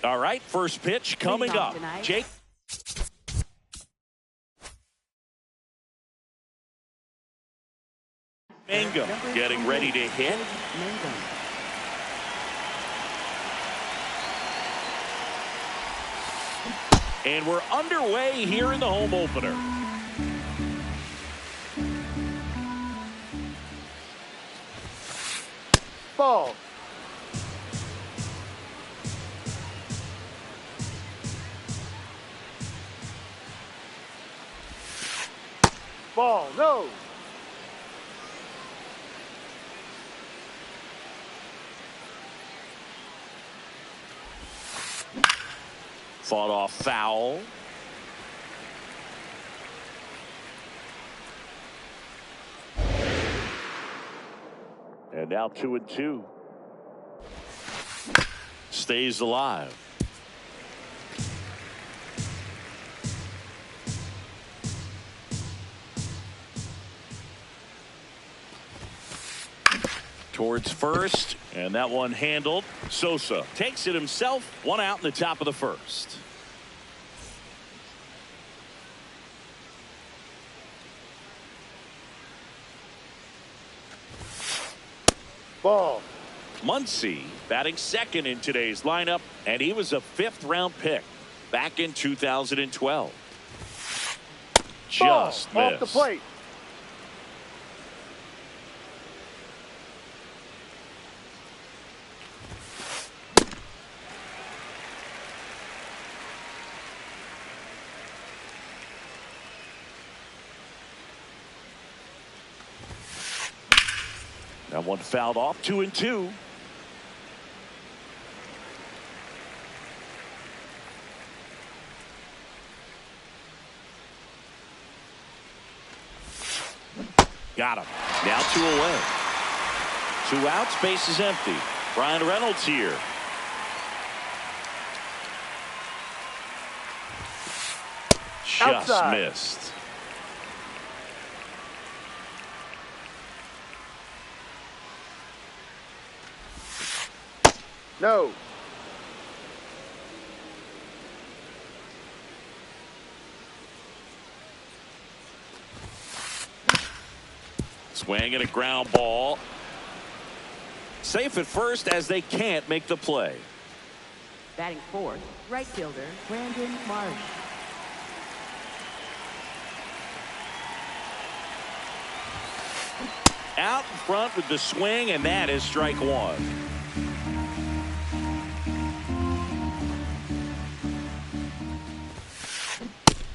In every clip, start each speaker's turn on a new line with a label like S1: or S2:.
S1: All right, first pitch coming up. Jake. Mangum getting ready to hit. And we're underway here in the home opener.
S2: Ball. Ball, no.
S1: Fought off foul. And now 2-2. Stays alive. Towards first, and that one handled. Sosa takes it himself. One out in the top of the first.
S2: Ball.
S1: Muncy batting second in today's lineup, and he was a 5th-round pick back in 2012. Just
S2: Ball.
S1: missed.
S2: Off the plate.
S1: That one fouled off. 2-2. Got him. Now 2 away. 2 outs, base is empty. Brian Reynolds here. Just
S2: Outside.
S1: missed.
S2: No.
S1: Swing and a ground ball. Safe at first as they can't make the play.
S3: Batting fourth, right fielder Brandon Marsh.
S1: Out in front with the swing, and that is strike 1.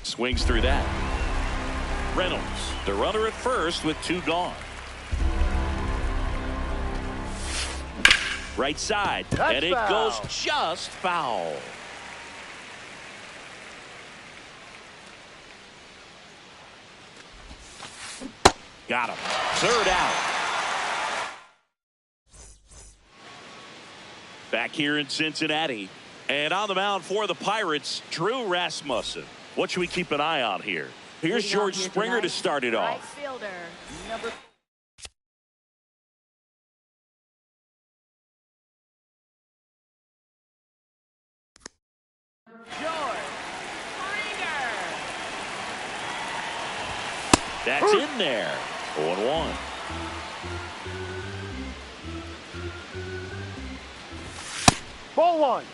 S1: Swings through that. Reynolds, the runner at first with 2 gone. Right side,
S2: That's
S1: and it
S2: foul.
S1: goes just foul. Got him. 3rd out. Back here in Cincinnati. And on the mound for the Pirates, Drew Rasmussen. What should we keep an eye on here? Here's George Springer to start it
S3: Right
S1: off.
S3: fielder, number George Springer.
S1: That's in there. 0-1.
S2: Ball 1.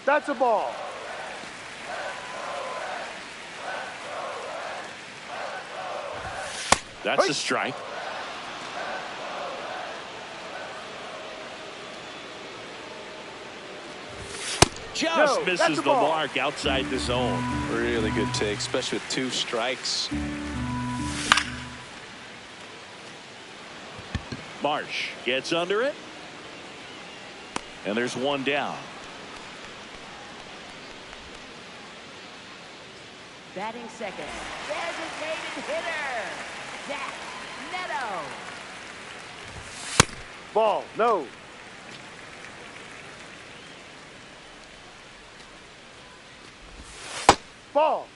S2: That's a ball.
S1: That's a strike. Just misses the mark outside the zone.
S4: Really good take, especially with 2 strikes.
S1: Marsh gets under it. And there's 1 down.
S3: Batting second, designated hitter Zach Neto.
S2: Ball, no. Ball.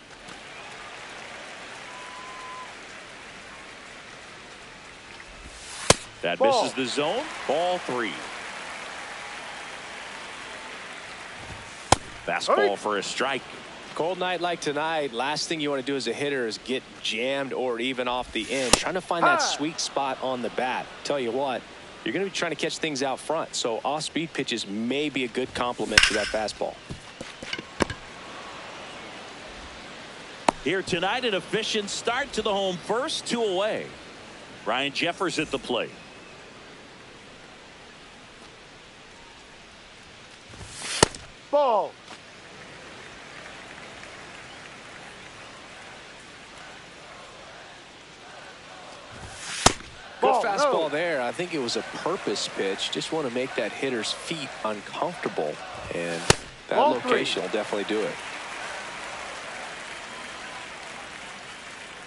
S1: That
S2: Ball.
S1: misses the zone. Ball 3. Fastball
S2: Hey.
S1: for a strike.
S4: Cold night like tonight, last thing you want to do as a hitter is get jammed or even off the end. Trying to find that sweet spot on the bat. Tell you what, you're going to be trying to catch things out front, so off-speed pitches may be a good complement to that fastball.
S1: Here tonight, an efficient start to the home first, 2 away. Ryan Jeffers at the plate.
S2: Ball.
S4: Good
S2: Ball,
S4: fastball
S2: no.
S4: there. I think it was a purpose pitch. Just want to make that hitter's feet uncomfortable, and that
S2: Ball
S4: location
S2: 3.
S4: will definitely do it.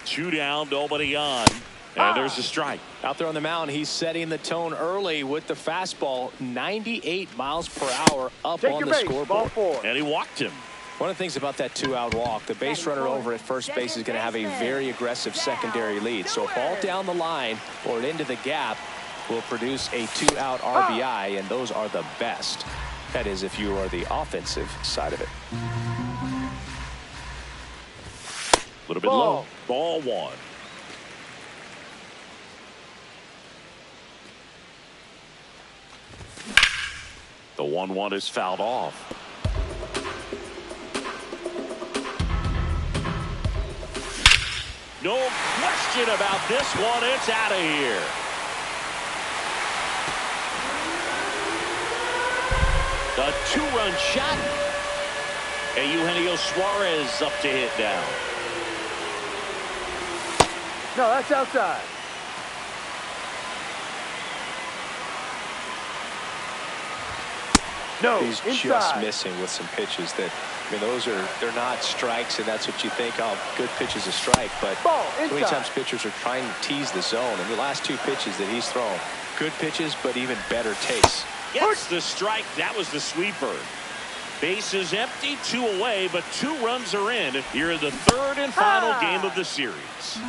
S1: 2 down, nobody on. And there's a strike.
S4: Out there on the mound, he's setting the tone early with the fastball, 98 miles per hour up
S2: Take
S4: on
S2: your
S4: the
S2: base.
S4: scoreboard.
S2: Ball 4.
S1: And he walked him.
S4: One of the things about that 2-out walk, the base runner over at first base is going to have a very aggressive secondary lead. So a ball down the line or into the gap will produce a 2-out RBI, and those are the best. That is, if you are the offensive side of it.
S1: A little bit
S2: Ball.
S1: low. Ball 1. The 1-1 is fouled off. No question about this one. It's out of here. The 2-run shot. And Eugenio Suarez up to hit now.
S2: No, that's outside. No,
S4: He's just
S2: inside.
S4: missing with some pitches that, I mean, they're not strikes, and that's what you think, oh, good pitch is a strike. But
S2: Ball,
S4: so many
S2: inside.
S4: times pitchers are trying to tease the zone, and the last 2 pitches that he's thrown, good pitches, but even better takes.
S1: Gets the strike. That was the sweeper. Bases empty, 2 away, but 2 runs are in here in the 3rd and final game of the series.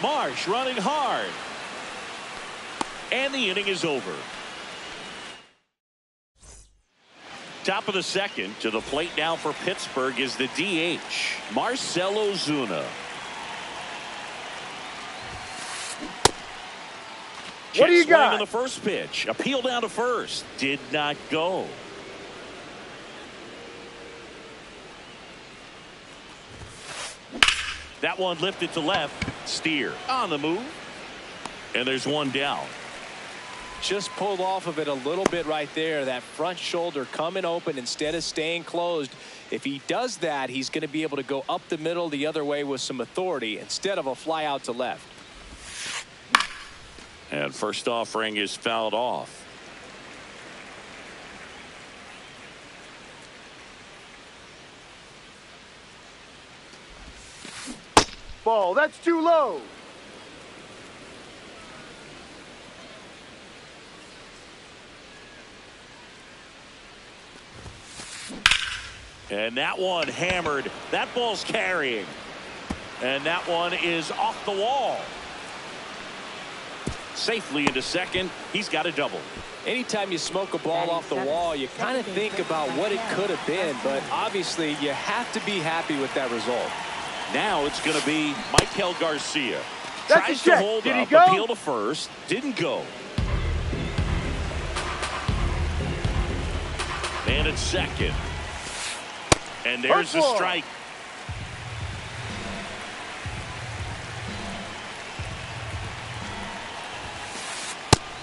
S1: Marsh running hard. And the inning is over. Top of the 2nd, to the plate now for Pittsburgh is the DH, Marcell Ozuna.
S2: What do you
S1: Jet swing
S2: got?
S1: on the first pitch. Appeal down to first. Did not go. That one lifted to left. Steer on the move. And there's 1 down.
S4: Just pulled off of it a little bit right there. That front shoulder coming open instead of staying closed. If he does that, he's going to be able to go up the middle the other way with some authority instead of a fly out to left.
S1: And first offering is fouled off.
S2: Ball, that's too low.
S1: And that one hammered. That ball's carrying. And that one is off the wall. Safely into second. He's got a double.
S4: Anytime you smoke a ball off the wall, you kind of think about what it could have been, but obviously you have to be happy with that result.
S1: Now it's going to be Michael Garcia.
S2: That's
S1: Tries
S2: a
S1: to
S2: check.
S1: hold
S2: Did he
S1: up,
S2: go?
S1: appeal to first, didn't go. And it's second. And there's the strike.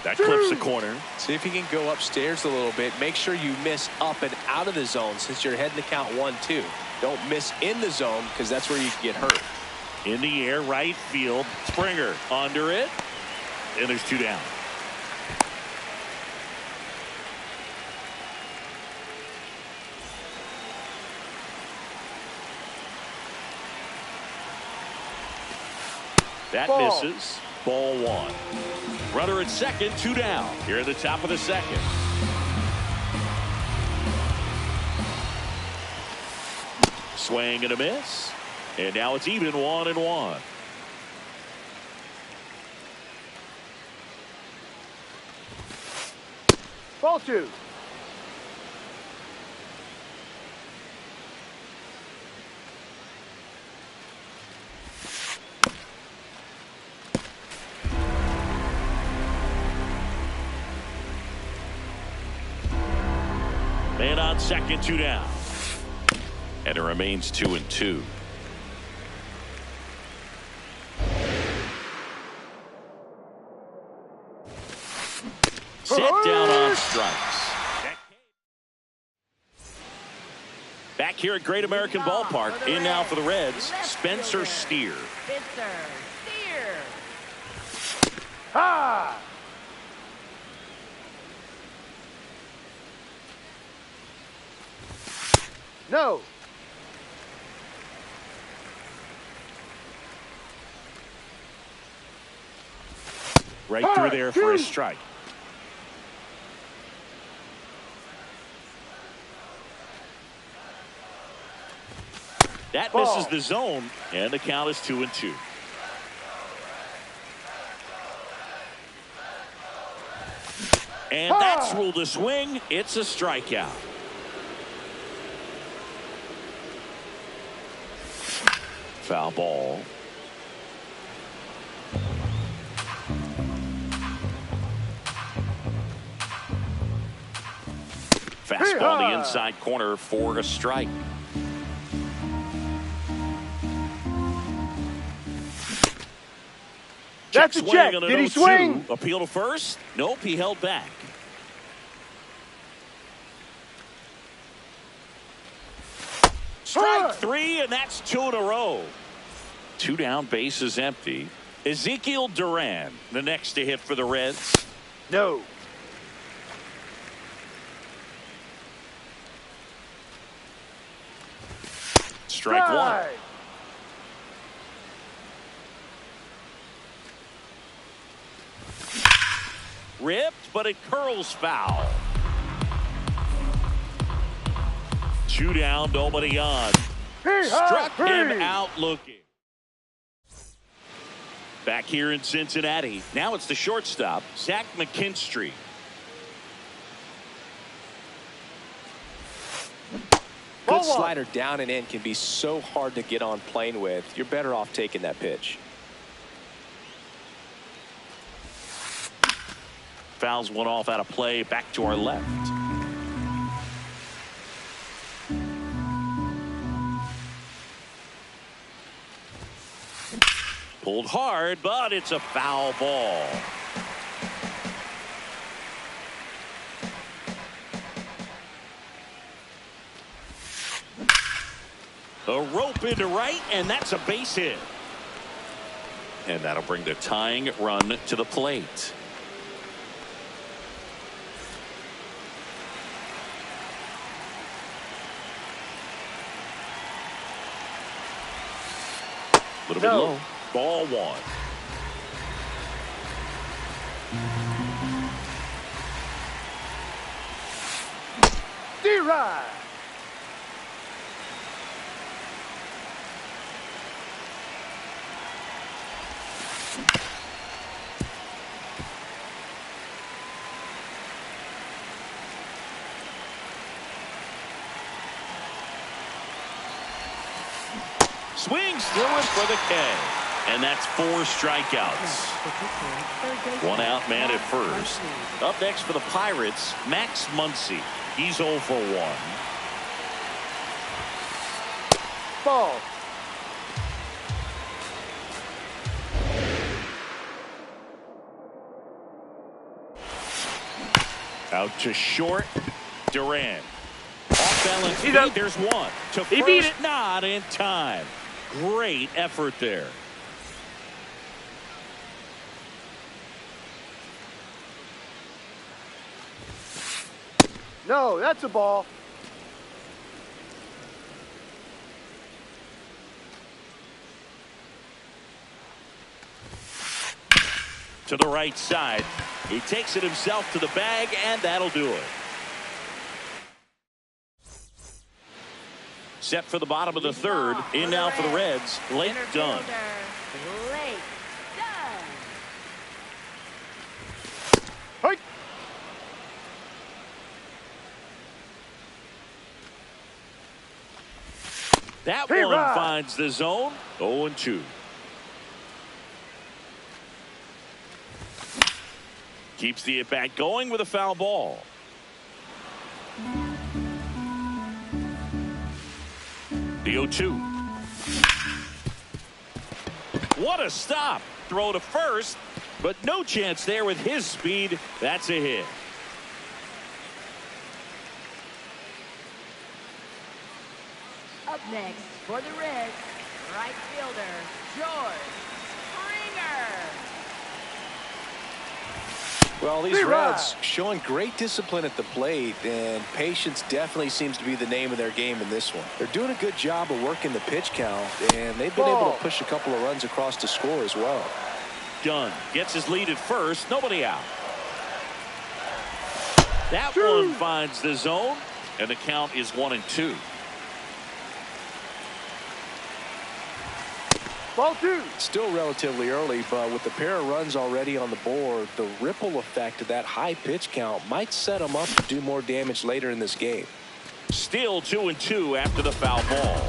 S1: That clips the corner.
S4: See if you can go upstairs a little bit. Make sure you miss up and out of the zone since you're heading to count 1-2. Don't miss in the zone because that's where you can get hurt.
S1: In the air, right field. Springer under it. And there's 2 down. That misses. Ball 1. Runner at second, 2 down. Here at the top of the 2nd. Swing and a miss. And now it's even 1-1.
S2: Ball 2.
S1: And on second, 2 down. And it remains 2-2. Sit down on strikes. Back here at Great American Ballpark. In now for the Reds, Spencer Steer.
S2: Ha! No.
S1: Right through there for a strike. That misses the zone, and the count is 2-2. And that's ruled a swing. It's a strikeout. Foul ball. Fastball in the inside corner for a strike.
S2: That's a check. Did he swing?
S1: Appeal to first? Nope, he held back. Strike 3, and that's 2 in a row. 2 down, bases empty. Ezekiel Duran, the next to hit for the Reds.
S2: No.
S1: Strike 1. Ripped, but it curls foul. 2 down, nobody on. Struck him out looking. Back here in Cincinnati. Now it's the shortstop, Zach McKinstry.
S4: Good slider down and in can be so hard to get on plane with. You're better off taking that pitch.
S1: Fouls one off out of play, back to our left. Pulled hard, but it's a foul ball. A rope into right, and that's a base hit. And that'll bring the tying run to the plate. A little bit low. Ball 1.
S2: D-Ride.
S1: Swings through it for the K. And that's 4 strikeouts. 1 out, man at first. Up next for the Pirates, Max Muncy. He's 0 for 1.
S2: Ball.
S1: Out to short. Duran. Off balance.
S2: He's up.
S1: There's 1. To
S2: He
S1: first,
S2: beat it.
S1: not in time. Great effort there.
S2: No, that's a ball.
S1: To the right side. He takes it himself to the bag, and that'll do it. set for the bottom of the third. In now for the Reds, Blake Dunn.
S3: Blake Dunn.
S2: Hey.
S1: That
S2: Hey,
S1: one
S2: Rod.
S1: finds the zone. 0-2. Keeps the at-bat going with a foul ball. The 0-2. What a stop. Throw to first, but no chance there with his speed. That's a hit.
S3: Up next for the Reds, right fielder, George Springer.
S4: Well, these
S2: Hey,
S4: Reds
S2: Rod.
S4: showing great discipline at the plate, and patience definitely seems to be the name of their game in this one. They're doing a good job of working the pitch count, and they've been able
S2: Ball.
S4: to push a couple of runs across to score as well.
S1: Dunn gets his lead at first. Nobody out. That
S2: Two.
S1: one finds the zone, and the count is 1-2.
S2: Ball 2.
S4: Still relatively early, but with the pair of runs already on the board, the ripple effect of that high pitch count might set them up to do more damage later in this game.
S1: Still 2-2 after the foul ball.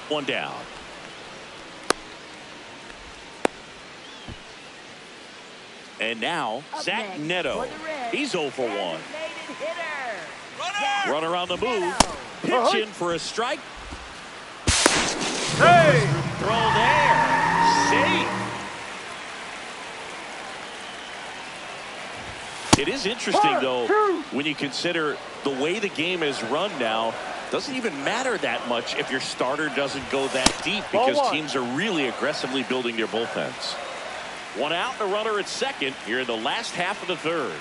S1: One down. And now
S3: Up
S1: Zach
S3: next
S1: Neto.
S3: for the Reds,
S1: He's 0 for 1.
S3: designated hitter, Zach
S1: Runner on the move.
S3: Neto.
S1: Pitch in for a strike.
S2: Hey.
S1: Throw there. Safe. It is interesting,
S2: 1,
S1: though,
S2: 2.
S1: when you consider the way the game is run now. Doesn't even matter that much if your starter doesn't go that deep,
S2: Ball
S1: because
S2: 1.
S1: teams are really aggressively building their bullpens. One out, and a runner at second here in the last half of the third.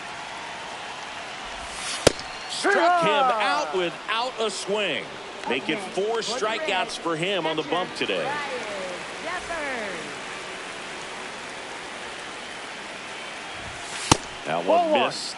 S1: Struck him out without a swing. Make it 4 strikeouts for him on the bump today.
S3: Ryan Jeffers.
S1: That
S2: Ball
S1: one
S2: one.
S1: missed.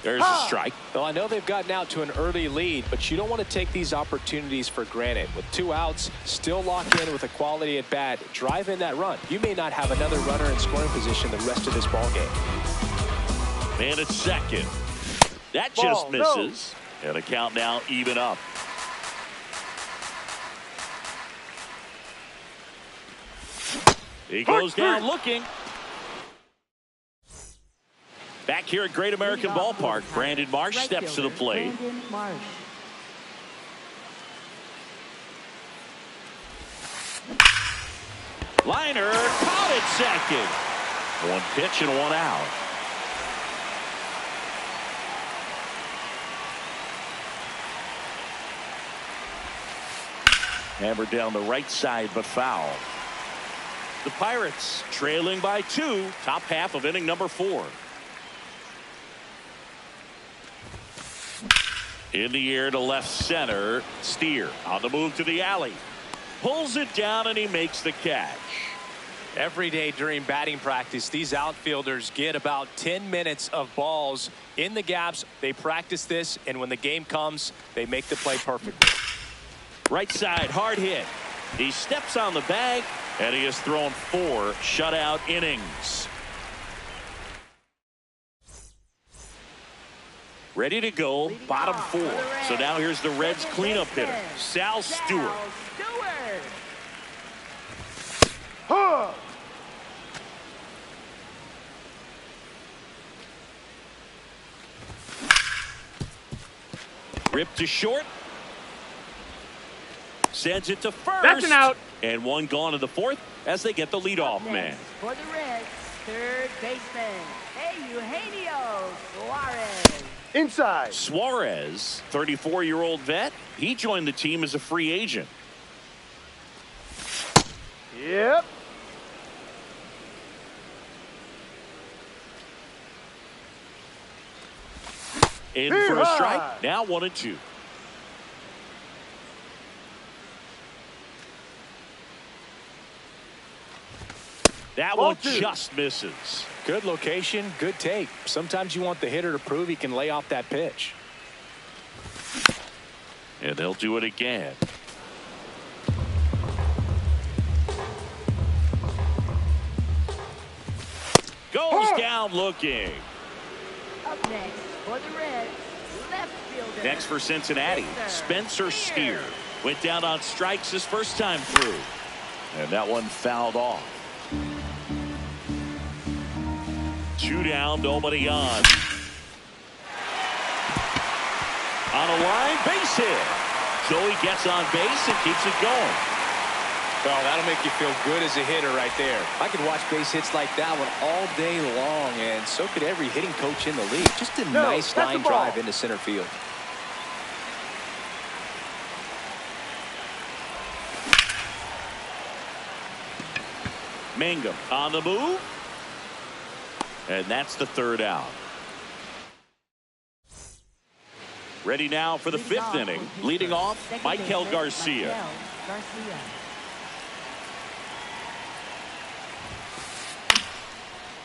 S1: There's a strike.
S4: Well, I know they've gotten out to an early lead, but you don't want to take these opportunities for granted. With 2 outs, still locked in with a quality at bat, drive in that run. You may not have another runner in scoring position the rest of this ball game.
S1: Man at second. That
S2: Ball,
S1: just
S2: no.
S1: misses. And a count now even up. He goes down looking. Back here at Great American Ballpark, Brandon Marsh
S3: Right
S1: steps to the
S3: fielder,
S1: plate.
S3: Brandon Marsh.
S1: Liner caught at second. 1 pitch and 1 out. Hammered down the right side, but foul. The Pirates trailing by 2, top half of inning number 4. In the air to left center. Steer on the move to the alley. Pulls it down, and he makes the catch.
S4: Every day during batting practice, these outfielders get about 10 minutes of balls in the gaps. They practice this, and when the game comes, they make the play perfectly.
S1: Right side, hard hit. He steps on the bag, and he has thrown 4 shutout innings. Ready to go,
S3: Leading
S1: bottom
S3: off
S1: 4.
S3: for the Reds,
S1: So now here's the Reds
S3: second
S1: cleanup hitter,
S3: baseman,
S1: Sal Stewart.
S3: Stewart.
S2: Huh.
S1: Ripped to short. Sends it to first.
S2: That's an out.
S1: And 1 gone to the 4th as they get the leadoff man.
S3: Next for the Reds, third baseman, Eugenio Suarez.
S2: Inside.
S1: Suarez, 34-year-old vet. He joined the team as a free agent.
S2: Yep.
S1: In for a strike. Now 1-2. That
S2: Ball
S1: one
S2: two.
S1: just misses.
S4: Good location, good take. Sometimes you want the hitter to prove he can lay off that pitch.
S1: And they'll do it again. Goes down looking.
S3: Up next for the Reds, left fielder.
S1: Next for Cincinnati, Spencer Steer. Went down on strikes his first time through. And that one fouled off. 2 down, nobody on. On a line, base hit. Joey gets on base and keeps it going.
S4: Oh, that'll make you feel good as a hitter right there. I could watch base hits like that one all day long, and so could every hitting coach in the league. Just a nice line drive into center field.
S1: Mangum on the move. And that's the 3rd out. Ready now for the 5th inning. Leading off, Michael Garcia.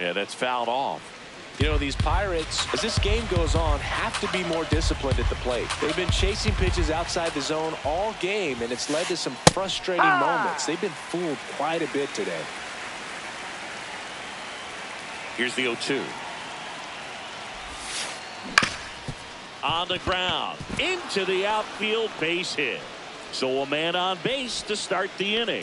S1: Yeah, that's fouled off.
S4: You know, these Pirates, as this game goes on, have to be more disciplined at the plate. They've been chasing pitches outside the zone all game, and it's led to some frustrating moments. They've been fooled quite a bit today.
S1: Here's the 0-2. On the ground, into the outfield, base hit. So a man on base to start the inning.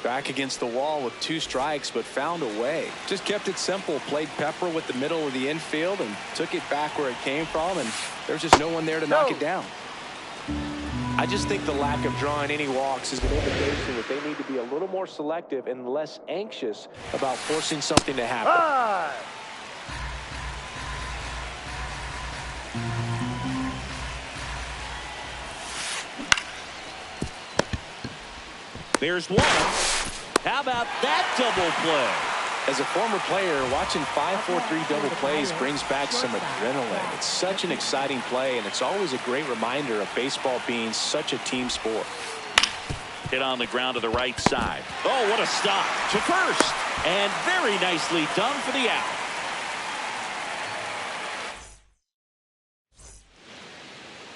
S4: Back against the wall with 2 strikes, but found a way. Just kept it simple. Played pepper with the middle of the infield and took it back where it came from, and there's just no one there to knock it down. I just think the lack of drawing any walks is an indication that they need to be a little more selective and less anxious about forcing something to happen.
S1: There's one. How about that double play?
S4: As a former player, watching 5-4-3 double plays brings back some adrenaline. It's such an exciting play, and it's always a great reminder of baseball being such a team sport.
S1: Hit on the ground to the right side. Oh, what a stop to first. And very nicely done for the out.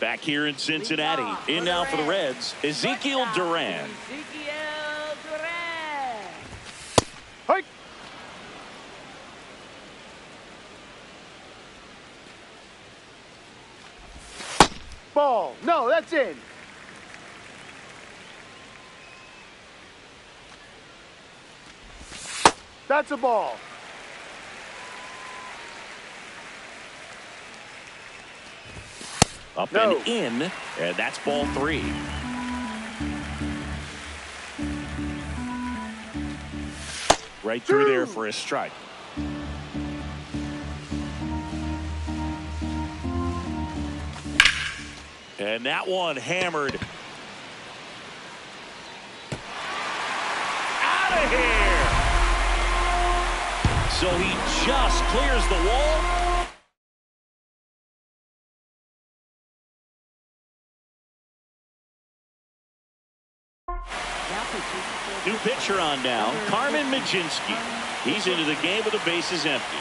S1: Back here in Cincinnati. In now for the Reds, Ezekiel Duran.
S2: Hike. Ball. No, that's in. That's a ball.
S1: Up and in, and that's ball 3. Right through there for a strike. And that one hammered. Out of here! So he just clears the wall. New pitcher on now, Carmen Majinski. He's into the game with the bases empty.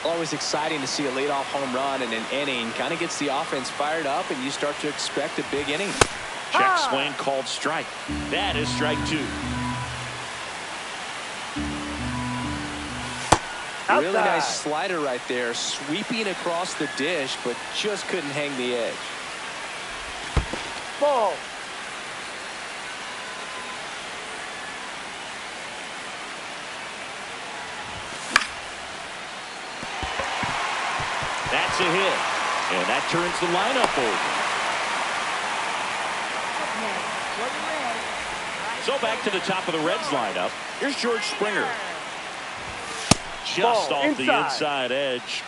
S4: Always exciting to see a leadoff home run in an inning. Kind of gets the offense fired up, and you start to expect a big inning.
S1: Check swing called strike. That is strike 2.
S4: Really nice slider right there, sweeping across the dish, but just couldn't hang the edge.
S2: Ball.
S1: That's a hit. And that turns the lineup over. So back to the top of the Reds lineup. Here's George Springer. Just
S2: Ball
S1: off the inside edge.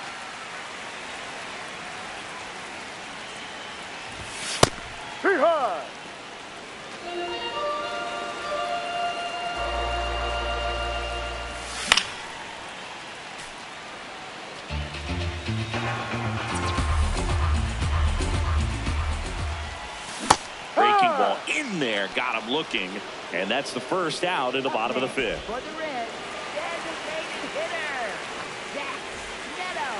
S1: breaking ball in there. Got him looking. And that's the first out in the bottom of the fifth.
S3: For the Reds, designated hitter, Zach Neto.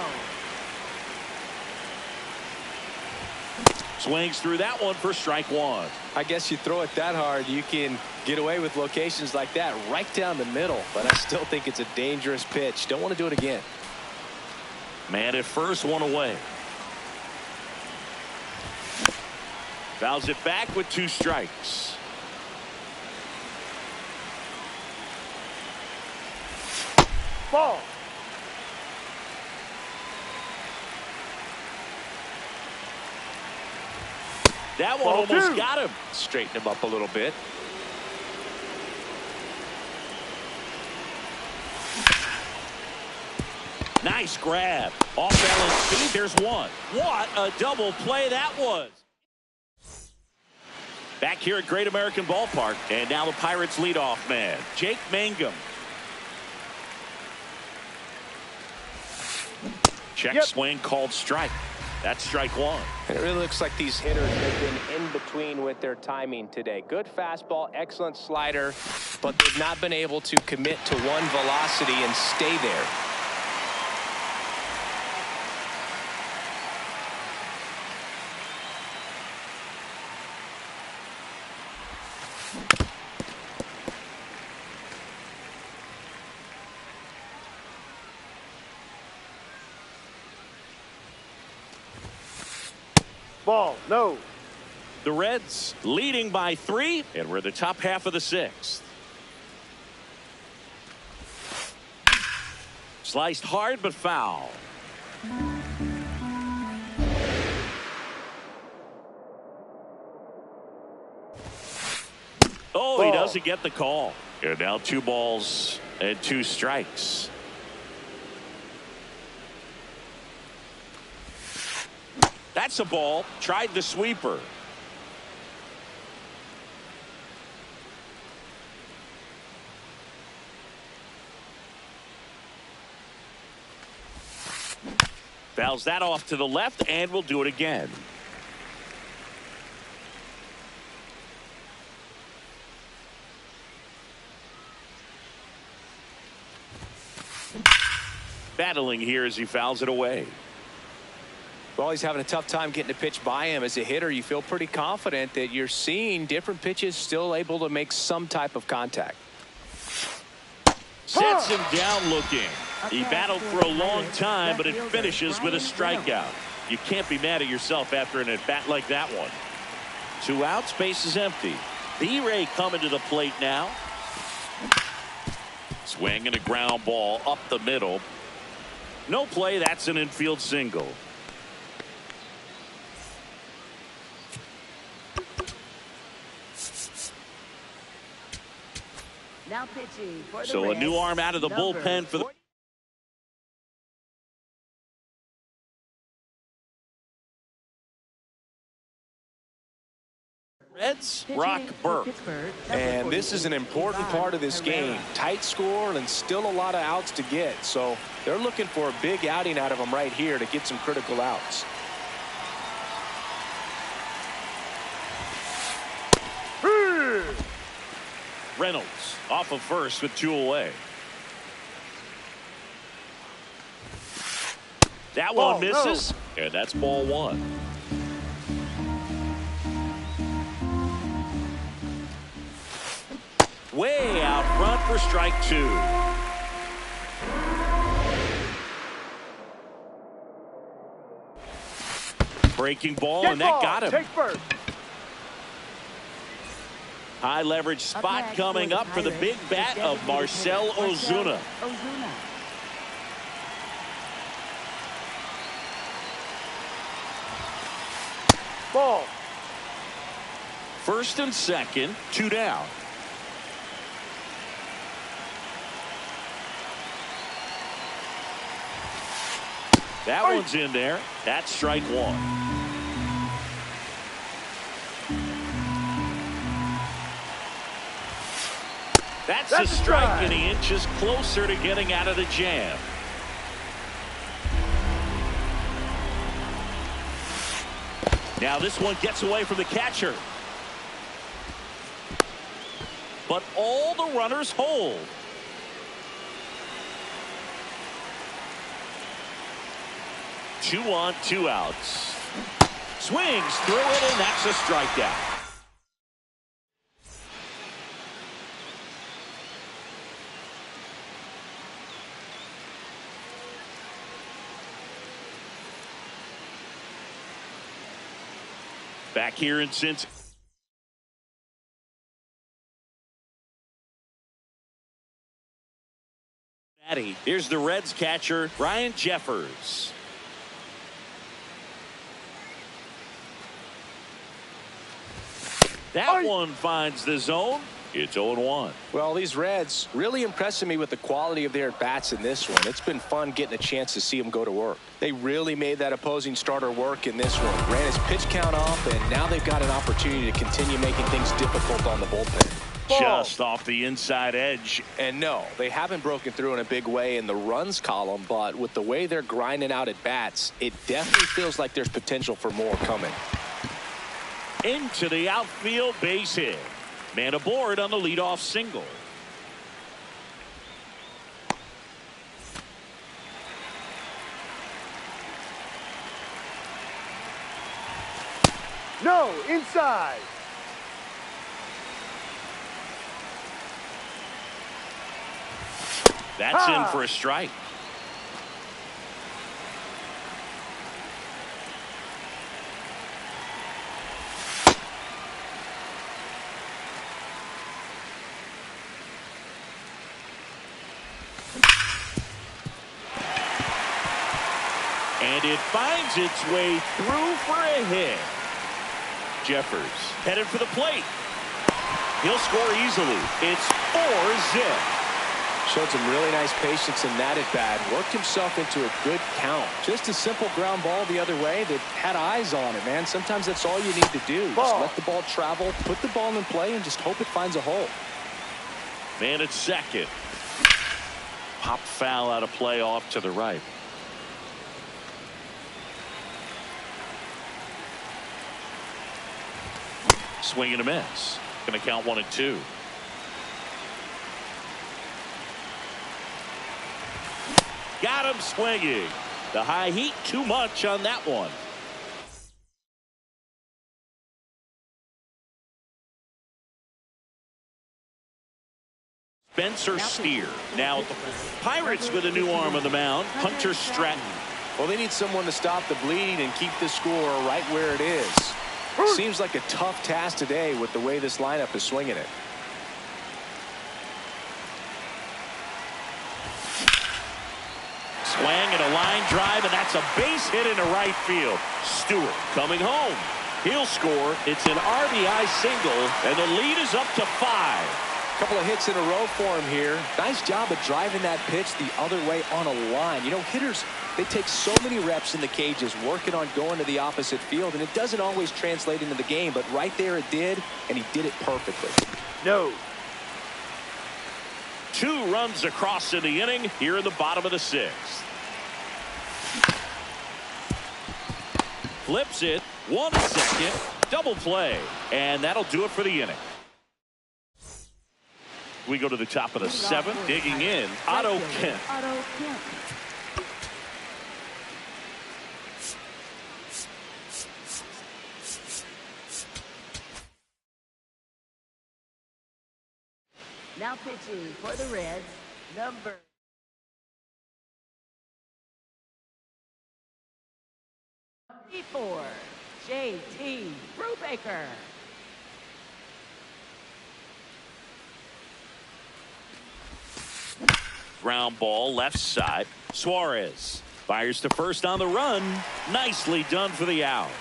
S1: Swings through that one for strike one.
S4: I guess you throw it that hard, you can get away with locations like that right down the middle. But I still think it's a dangerous pitch. Don't want to do it again.
S1: Man at first, one away. Fouls it back with 2 strikes.
S2: Ball.
S1: That one
S2: Ball
S1: almost
S2: 2.
S1: got him.
S4: Straighten him up a little bit.
S1: Nice grab. Off balance speed. There's one. What a double play that was. Back here at Great American Ballpark. And now the Pirates leadoff man, Jake Mangum. Check swing called strike. That's strike one.
S4: And it really looks like these hitters have been in between with their timing today. Good fastball, excellent slider, but they've not been able to commit to one velocity and stay there.
S2: Ball. No.
S1: The Reds leading by 3, and we're the top half of the 6th. Sliced hard but foul. Oh, he doesn't get the call. And now 2 balls and 2 strikes. That's a ball. Tried the sweeper. Fouls that off to the left, and we'll do it again. Battling here as he fouls it away.
S4: Well, he's having a tough time getting a pitch by him. As a hitter, you feel pretty confident that you're seeing different pitches still able to make some type of contact.
S1: Sets him down looking. He battled for a long time, but it finishes with a strikeout. You can't be mad at yourself after an at-bat like that one. 2 outs, base is empty. B-Ray coming to the plate now. Swing and a ground ball up the middle. No play, that's an infield single.
S3: Now pitching for the
S1: So a
S3: Reds,
S1: new arm out of the
S3: number
S1: bullpen for the
S3: 40.
S1: Reds,
S3: Pitching
S1: Brock
S3: for
S1: Burke.
S3: Pittsburgh, number
S4: And this is an
S3: 48,
S4: important part of this
S3: Herrera.
S4: game. Tight score and still a lot of outs to get. So they're looking for a big outing out of him right here to get some critical outs.
S1: Reynolds off of first with 2 away. That one misses, and that's ball 1. Way out front for strike 2. Breaking ball, and that got him.
S2: Take first.
S1: High leverage spot
S3: next
S1: coming
S3: for the
S1: up for the big
S3: Pirates,
S1: bat of
S3: designated
S1: Marcell
S3: hitter,
S1: Ozuna.
S3: Ozuna.
S2: Ball.
S1: First and second, 2 down. That one's in there. That's strike 1. That's a strike, and he inches closer to getting out of the jam. Now this one gets away from the catcher. but all the runners hold. Two on, two outs. Swings through it, and that's a strikeout. Back here in Cincinnati. Here's the Reds catcher, Ryan Jeffers. That one finds the zone. It's 0-1.
S4: Well, these Reds really impressing me with the quality of their at-bats in this one. It's been fun getting a chance to see them go to work. They really made that opposing starter work in this one. Ran his pitch count off, and now they've got an opportunity to continue making things difficult on the bullpen.
S1: Just off the inside edge.
S4: And no, they haven't broken through in a big way in the runs column, but with the way they're grinding out at bats, it definitely feels like there's potential for more coming.
S1: Into the outfield, base hit. Man aboard on the leadoff single.
S2: No, inside.
S1: That's in for a strike. And it finds its way through for a hit. Jeffers headed for the plate. He'll score easily. It's 4-zip.
S4: Showed some really nice patience in that at bat. Worked himself into a good count. Just a simple ground ball the other way that had eyes on it, man. Sometimes that's all you need to do. Just let the ball travel, put the ball in play, and just hope it finds a hole.
S1: Man at second. Pop foul out of play off to the right. Swing and a miss. Going to count 1-2. Got him swinging. The high heat too much on that one. Spencer Steer. Now the Pirates with a new arm on the mound. Hunter Stratton.
S4: Well, they need someone to stop the bleeding and keep the score right where it is. Seems like a tough task today with the way this lineup is swinging it.
S1: Swing and a line drive, and that's a base hit into right field. Stewart coming home. He'll score. It's an RBI single, and the lead is up to 5.
S4: Couple of hits in a row for him here. Nice job of driving that pitch the other way on a line. You know, hitters, they take so many reps in the cages working on going to the opposite field, and it doesn't always translate into the game, but right there it did, and he did it perfectly.
S2: No.
S1: 2 runs across in the inning here in the bottom of the 6th. Flips it, 1 second, double play, and that'll do it for the inning. We go to the top of the 7th, digging in, Otto Kemp.
S3: Now pitching for the Reds, number 4, J.T. Brubaker.
S1: Ground ball left side. Suarez fires to first on the run. Nicely done for the out.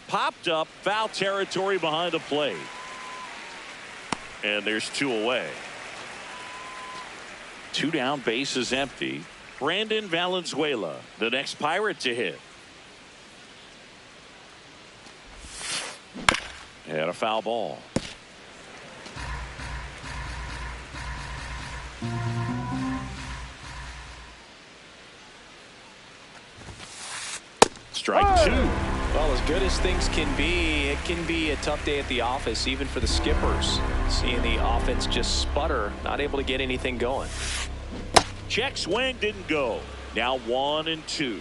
S1: Popped up, foul territory behind the plate. And there's 2 away. 2 down, base is empty. Brandon Valenzuela, the next Pirate to hit. And a foul ball. Strike two.
S4: Well, as good as things can be, it can be a tough day at the office, even for the skippers. Seeing the offense just sputter, not able to get anything going.
S1: Check swing didn't go. Now 1-2.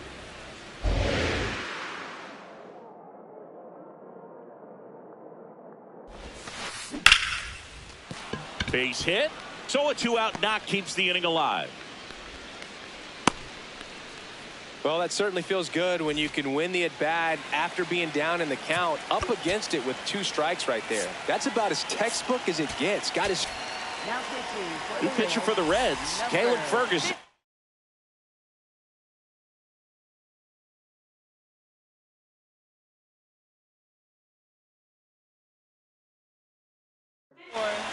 S1: Base hit. So a 2-out knock keeps the inning alive.
S4: Well, that certainly feels good when you can win the at-bat after being down in the count, up against it with 2 strikes right there. That's about as textbook as it gets. Got his
S1: New pitcher for the Reds, Caleb Ferguson.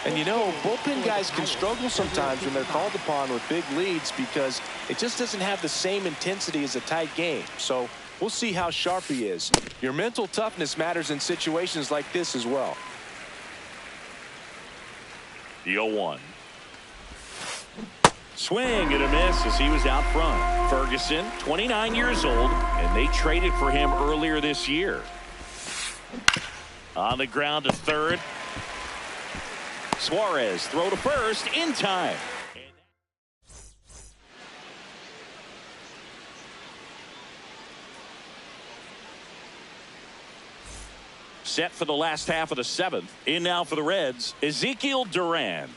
S4: And you know, bullpen guys can struggle sometimes when they're called upon with big leads because it just doesn't have the same intensity as a tight game. So we'll see how sharp he is. Your mental toughness matters in situations like this as well.
S1: The 0-1. Swing and a miss as he was out front. Ferguson, 29 years old, and they traded for him earlier this year. On the ground to third. Suarez throw to first in time. Set for the last half of the 7th. In now for the Reds, Ezekiel Duran.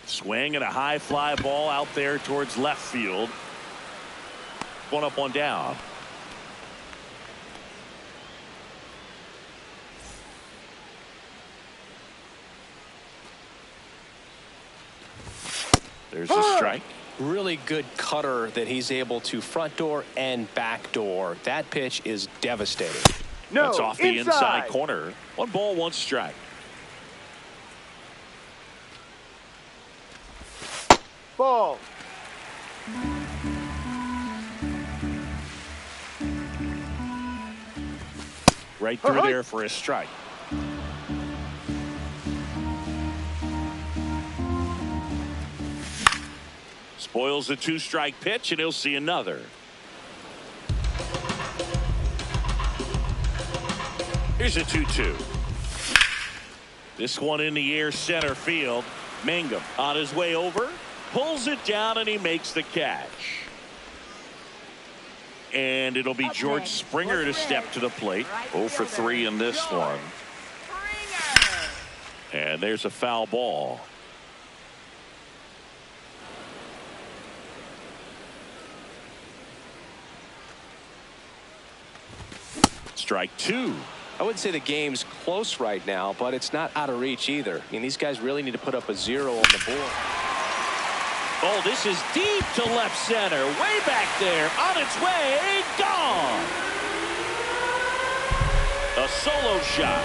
S1: Swing and a high fly ball out there towards left field. 1 up, 1 down. There's a strike.
S4: Really good cutter that he's able to front door and back door. That pitch is devastating.
S2: No,
S1: that's off the inside corner. 1 ball, 1 strike.
S2: Ball.
S1: Right through there for a strike. Spoils the 2-strike pitch, and he'll see another. Here's a 2-2. This one in the air center field. Mangum on his way over, pulls it down, and he makes the catch. And it'll be George Springer to step to the plate. 0 for 3 in this one. And there's a foul ball. Strike 2.
S4: I wouldn't say the game's close right now, but it's not out of reach either. I mean, these guys really need to put up a 0 on the board.
S1: Oh, this is deep to left center. Way back there. On its way. Gone. A solo shot.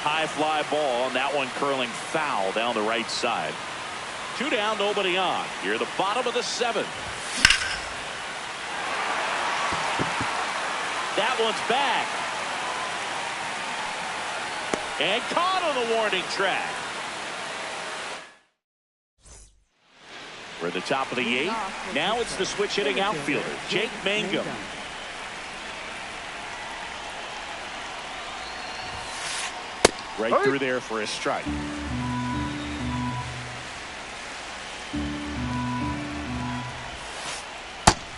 S1: High fly ball, and that one curling foul down the right side. 2 down, nobody on. Here at the bottom of the 7th. That one's back. And caught on the warning track. We're at the top of the 8th. Now it's the switch hitting outfielder, Jake Mangum. Right through there for a strike.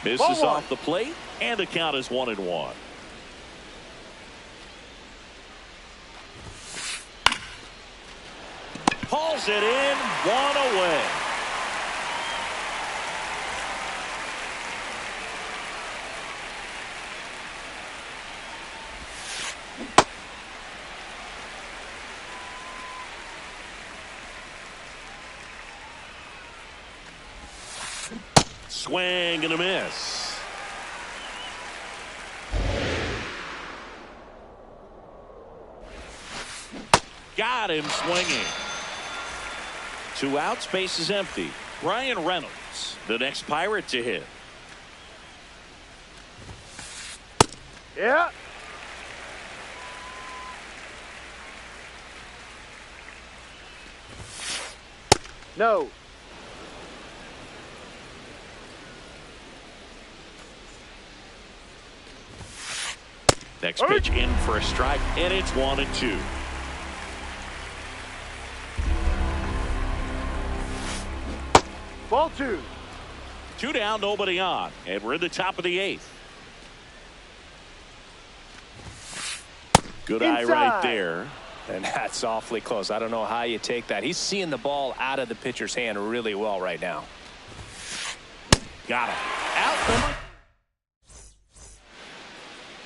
S1: Misses off the plate, and the count is 1-1. Hauls it in, 1 away. Swing and a miss. Got him swinging. 2 outs, base is empty. Brian Reynolds, the next Pirate to hit.
S2: Yeah. No.
S1: Next pitch in for a strike, and it's 1-2.
S2: Ball 2.
S1: 2 down, nobody on, and we're in the top of the 8th. Good eye right there.
S4: And that's awfully close. I don't know how you take that. He's seeing the ball out of the pitcher's hand really well right now.
S1: Got him. Out.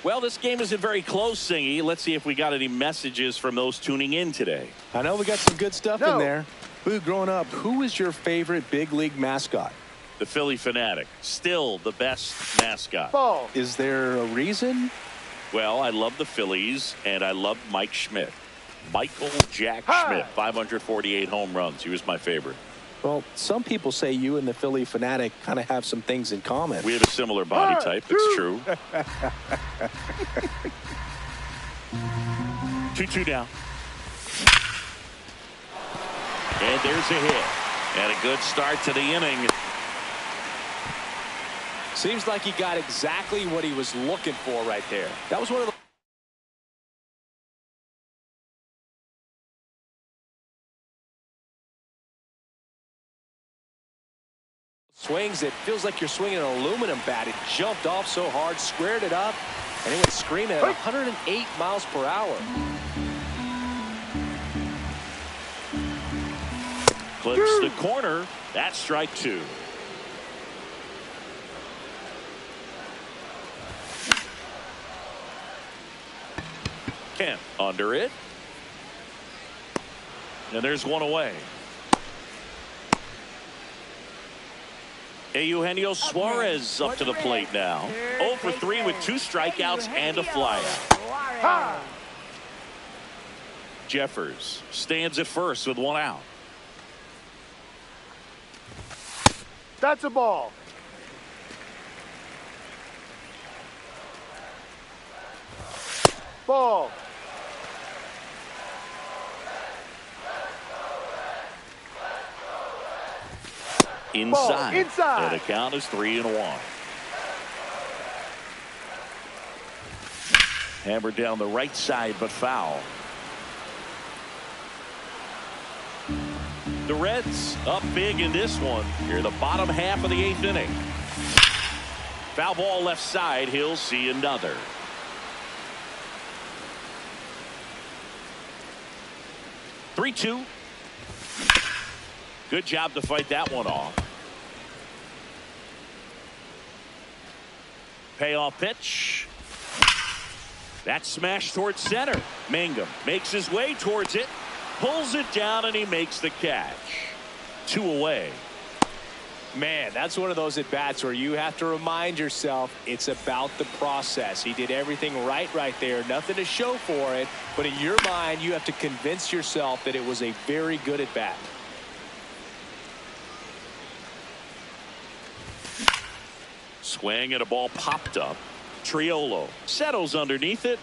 S1: Well, this game isn't very close, Singy. Let's see if we got any messages from those tuning in today.
S5: I know we got some good stuff in there. Boo, growing up, who was your favorite big league mascot?
S1: The Philly Fanatic. Still the best mascot.
S2: Ball.
S5: Is there a reason?
S1: Well, I love the Phillies, and I love Mike Schmidt. Michael Jack Schmidt, 548 home runs. He was my favorite.
S5: Well, some people say you and the Philly Fanatic kind of have some things in common.
S1: We have a similar body type. It's true. 2-2 down. And there's a hit. And a good start to the inning.
S4: Seems like he got exactly what he was looking for right there. That was one of the swings. It feels like you're swinging an aluminum bat. It jumped off so hard, squared it up, and it went screaming at 108 miles per hour.
S1: Clips the corner. That's strike 2. Kemp under it. And there's one away. Eugenio Suarez up to the plate now. 0 for 3 with 2 strikeouts and a flyout. Jeffers stands at first with 1 out.
S2: That's a ball. Ball.
S1: Inside.
S2: Inside.
S1: And the count is 3-1. Hammered down the right side, but foul. The Reds up big in this one. Here, the bottom half of the 8th inning. Foul ball left side. He'll see another. Three, 2. Good job to fight that one off. Payoff pitch. That's smashed towards center. Mangum makes his way towards it, pulls it down, and he makes the catch. 2 away.
S4: Man, that's one of those at-bats where you have to remind yourself it's about the process. He did everything right there. Nothing to show for it. But in your mind, you have to convince yourself that it was a very good at-bat.
S1: Swing and a ball popped up. Triolo settles underneath it.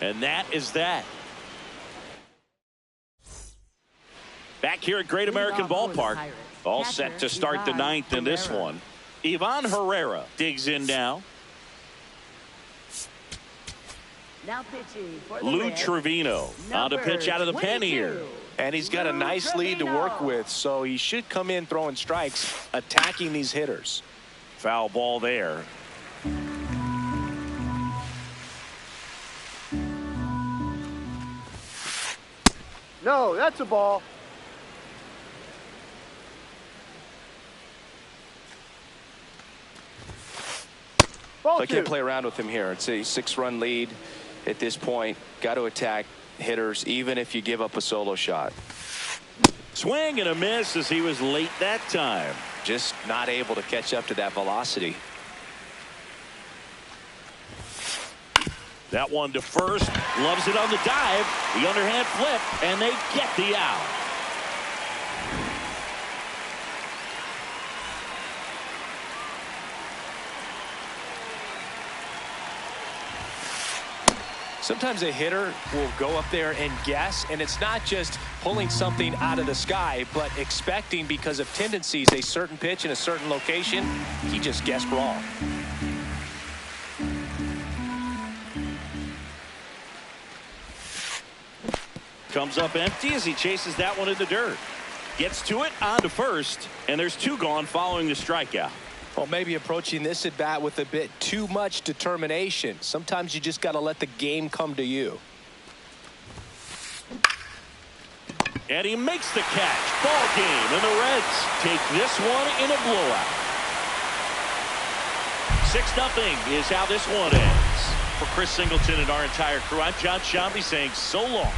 S1: And that is that. Back here at Great American Ballpark. All set to start the 9th in this one. Ivan Herrera digs in now.
S3: Now pitching for the
S1: Lou
S3: Reds,
S1: Trevino on to pitch out of the pen
S3: 22.
S1: here.
S5: And he's got a nice lead to work with, so he should come in throwing strikes, attacking these hitters.
S1: Foul ball there.
S2: No, that's a ball. Ball
S4: So I
S2: 2.
S4: can't play around with him here. It's a 6-run lead at this point. Got to attack hitters even if you give up a solo shot.
S1: Swing and a miss as he was late that time.
S4: Just not able to catch up to that velocity.
S1: That one to first. Loves it on the dive. The underhand flip, and they get the out.
S4: Sometimes a hitter will go up there and guess, and it's not just pulling something out of the sky, but expecting because of tendencies a certain pitch in a certain location. He just guessed wrong.
S1: Comes up empty as he chases that one in the dirt. Gets to it, on to first, and there's two gone following the strikeout.
S4: Well, maybe approaching this at bat with a bit too much determination. Sometimes you just got to let the game come to you.
S1: And he makes the catch. Ball game, and the Reds take this one in a blowout. 6-0 is how this one ends. For Chris Singleton and our entire crew, I'm John Shambi saying so long.